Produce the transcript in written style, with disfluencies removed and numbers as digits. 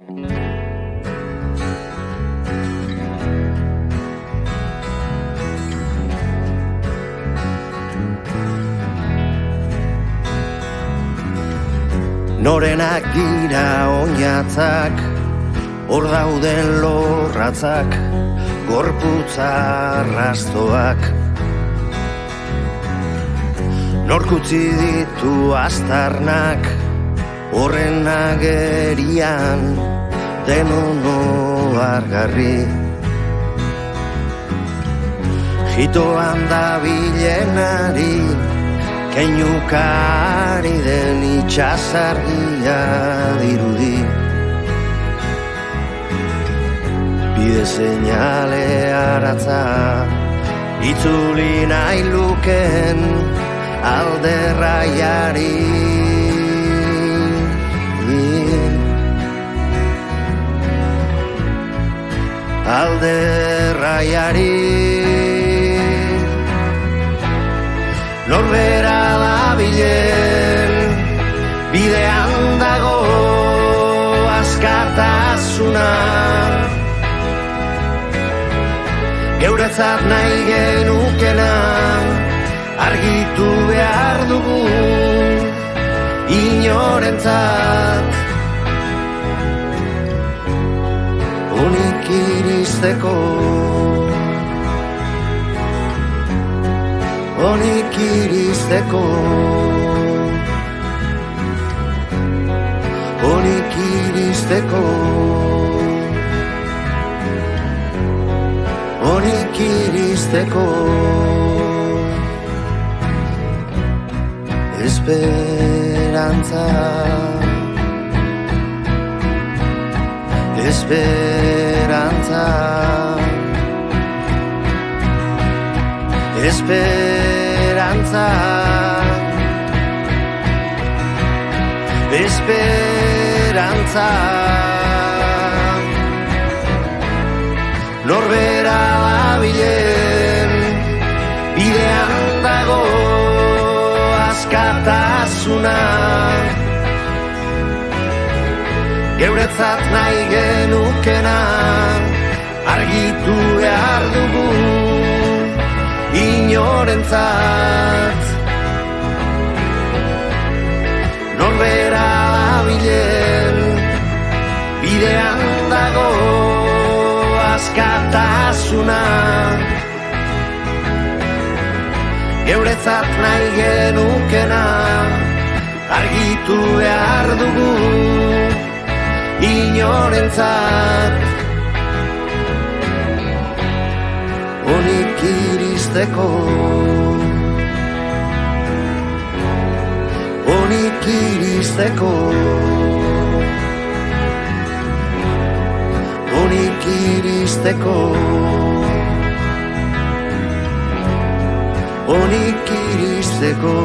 Norenak dira oinatzak, hor dauden lorratzak, gorputza arrastoak. Nork utzi ditu astarnak, horren agerian, denon ohargarri. Jitoan dabilenari, keinukari den itxasargia dirudi. Bide seinale aratza, itzuli nahi luken alderraiari. Alderraiari. Norbera dabilen, bidean dago askatasuna. Geuretzat nahi genukena, argitu behar dugu, inorentzat. Onik iristeko, onik iristeko, onik iristeko, onik iristeko. Esperantza, esperantza, esperantza, esperantza. Norbera dabilen, bidean dago askatasuna. Geuretzat nahi genukena, argitu behar dugu, inorentzat. Norbera dabilen, bidean dago askatasuna. Geuretzat nahi genukena, argitu behar dugu, inorentzat. Onik iristeko, onik iristeko, onik iristeko, onik iristeko.